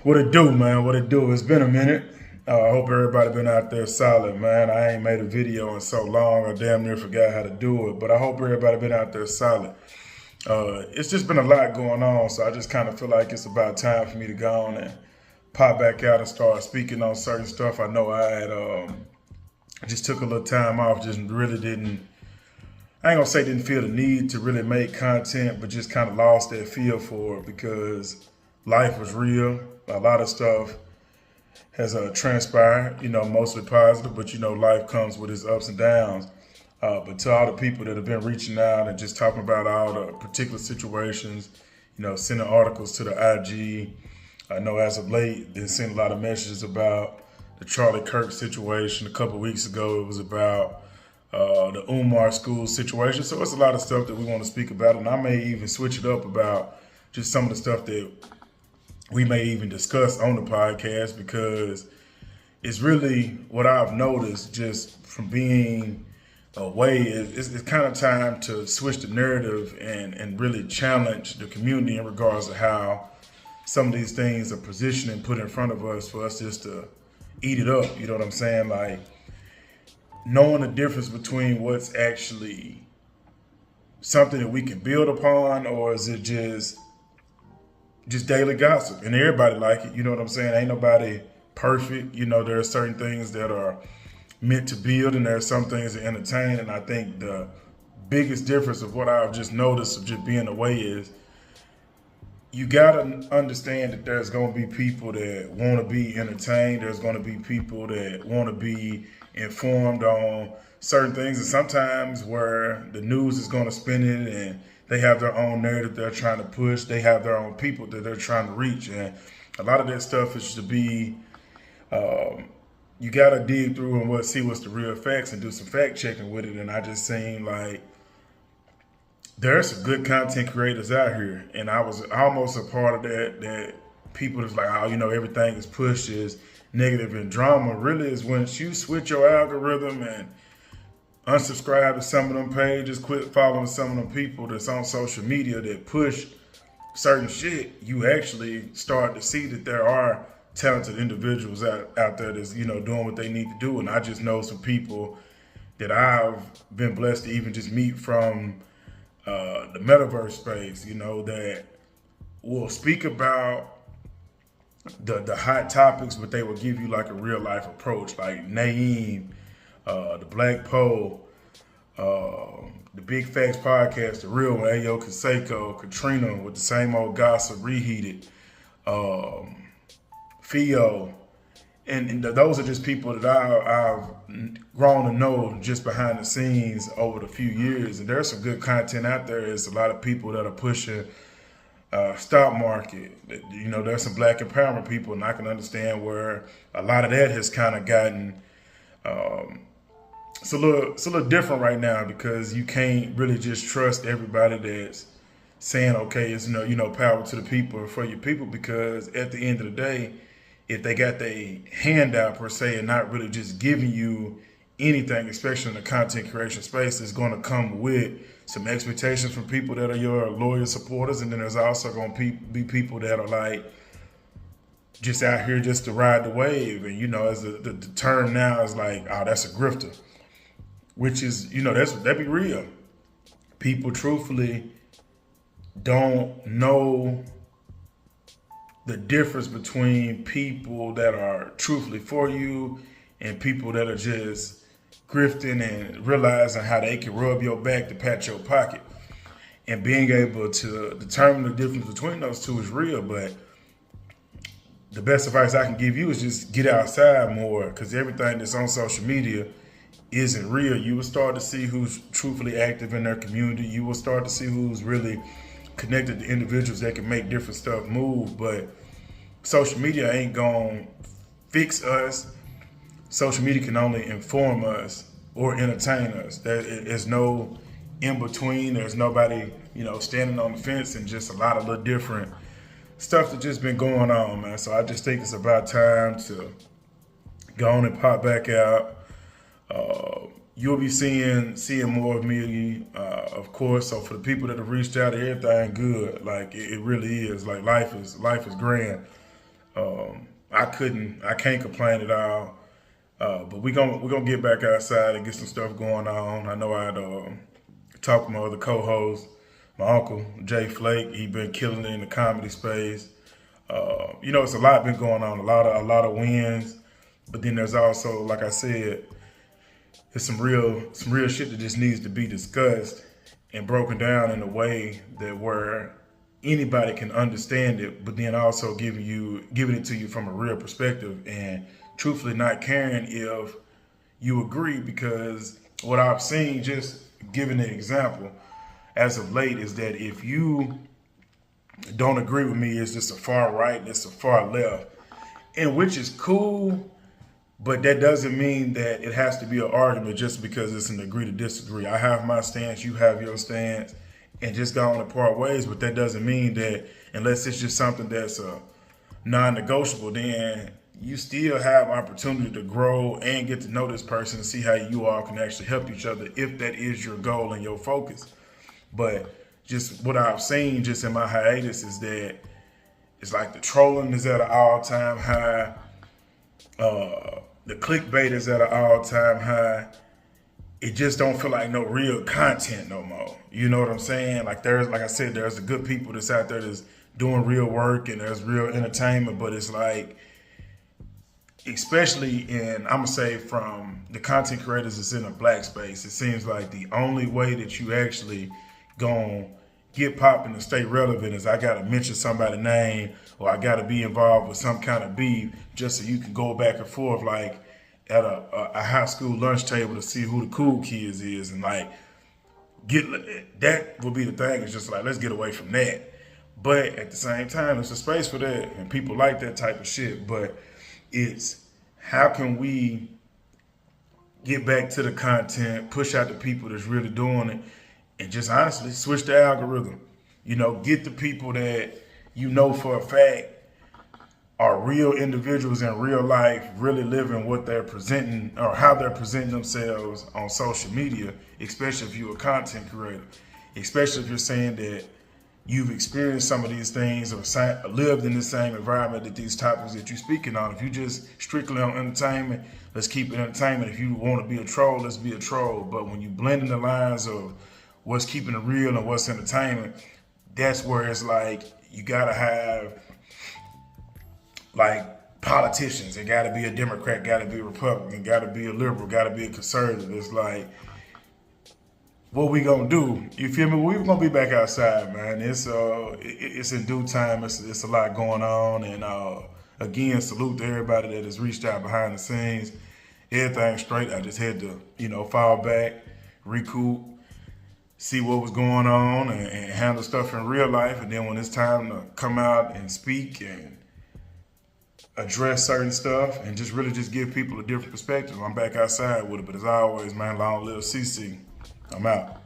What it do, man? What it do? It's been a minute. I hope everybody been out there solid, man. I ain't made a video in so long. I damn near forgot how to do it, but I hope everybody been out there solid. It's just been a lot going on, so I just kind of feel like it's about time for me to go on and pop back out and start speaking on certain stuff. I know I just took a little time off, just really didn't. I ain't gonna say didn't feel the need to really make content, but just kind of lost that feel for it because life was real. A lot of stuff has transpired, mostly positive, but life comes with its ups and downs. But to all the people that have been reaching out and just talking about all the particular situations, sending articles to the IG. I know as of late, they sent a lot of messages about the Charlie Kirk situation. A couple of weeks ago, it was about the Umar school situation. So it's a lot of stuff that we want to speak about, and I may even switch it up about just some of the stuff that we may even discuss on the podcast, because it's really what I've noticed just from being away. It's kind of time to switch the narrative and really challenge the community in regards to how some of these things are positioned and put in front of us for us just to eat it up. You know what I'm saying? Like knowing the difference between what's actually something that we can build upon, or is it just daily gossip, and everybody like it. You know what I'm saying? Ain't nobody perfect. There are certain things that are meant to build, and there are some things that entertain. And I think the biggest difference of what I've just noticed of just being away is you gotta understand that there's gonna be people that want to be entertained. There's gonna be people that want to be informed on certain things, and sometimes where the news is gonna spin it and they have their own narrative they're trying to push. They have their own people that they're trying to reach. And a lot of that stuff is to be, you got to dig through and see what's the real facts and do some fact checking with it. And I just seen like, there are some good content creators out here. And I was almost a part of that people that's like, oh, everything is pushed is negative and drama. Really is when you switch your algorithm and unsubscribe to some of them pages, quit following some of them people that's on social media that push certain shit, you actually start to see that there are talented individuals out there that's, doing what they need to do. And I just know some people that I've been blessed to even just meet from the metaverse space, that will speak about the hot topics, but they will give you like a real life approach, like Naeem, the Black Pole, the Big Facts Podcast, the real one, Ayo Kaseko, Katrina with the same old gossip, Reheated, Theo, and those are just people that I've grown to know just behind the scenes over the few years. And there's some good content out there. There's a lot of people that are pushing stock market. There's some black empowerment people, and I can understand where a lot of that has kind of gotten. It's a little different right now because you can't really just trust everybody that's saying, okay, it's power to the people and for your people, because at the end of the day, if they got their hand out per se and not really just giving you anything, especially in the content creation space, it's going to come with some expectations from people that are your loyal supporters, and then there's also going to be people that are like just out here just to ride the wave. And as the term now is like, oh, that's a grifter. Which is, that'd be real. People truthfully don't know the difference between people that are truthfully for you and people that are just grifting and realizing how they can rub your back to pat your pocket. And being able to determine the difference between those two is real. But the best advice I can give you is just get outside more, because everything that's on social media isn't real. You will start to see who's truthfully active in their community. You will start to see who's really connected to individuals that can make different stuff move. But social media ain't gonna fix us. Social media can only inform us or entertain us. There's no in between. There's nobody, standing on the fence, and just a lot of little different stuff that's just been going on, man. So I just think it's about time to go on and pop back out. You'll be seeing more of me, of course. So for the people that have reached out, everything good. Like it really is. Like life is grand. I can't complain at all. But we're gonna get back outside and get some stuff going on. I know I'd talk to my other co-host, my uncle Jay Flake. He been killing it in the comedy space. It's a lot been going on, a lot of wins. But then there's also, like I said, there's some real shit that just needs to be discussed and broken down in a way that where anybody can understand it, but then also giving it to you from a real perspective and truthfully not caring if you agree, because what I've seen, just giving an example as of late, is that if you don't agree with me, it's just a far right, it's a far left, and which is cool, but that doesn't mean that it has to be an argument just because it's an agree to disagree. I have my stance, you have your stance, and just go on to part ways, but that doesn't mean that unless it's just something that's a non-negotiable, then you still have opportunity to grow and get to know this person and see how you all can actually help each other if that is your goal and your focus. But just what I've seen just in my hiatus is that it's like the trolling is at an all-time high. The clickbait is at an all-time high. It just don't feel like no real content no more. You know what I'm saying? Like I said, there's the good people that's out there that's doing real work and there's real entertainment, but it's like, especially I'm gonna say from the content creators that's in a black space, it seems like the only way that you actually gonna get popping and stay relevant is I gotta mention somebody's name or I gotta be involved with some kind of beef just so you can go back and forth like at a high school lunch table to see who the cool kids is, and like that would be the thing. It's just like, let's get away from that. But at the same time, there's a space for that and people like that type of shit. But it's how can we get back to the content, push out the people that's really doing it, and just honestly switch the algorithm. Get the people that you know for a fact are real individuals in real life, really living what they're presenting or how they're presenting themselves on social media, especially if you're a content creator, especially if you're saying that you've experienced some of these things or lived in the same environment that these topics that you're speaking on. If you just strictly on entertainment, let's keep it entertainment. If you want to be a troll, let's be a troll. But when you blend in the lines of what's keeping it real and what's entertainment, that's where it's like you gotta have like politicians. It gotta be a Democrat, gotta be a Republican, gotta be a liberal, gotta be a conservative. It's like, what we gonna do? You feel me? We're gonna be back outside, man. It's in due time. It's a lot going on, and again, salute to everybody that has reached out behind the scenes. Everything's straight. I just had to, fall back, recoup, see what was going on, and handle stuff in real life. And then when it's time to come out and speak and address certain stuff and just really just give people a different perspective, I'm back outside with it. But as always, man, long live CC. I'm out.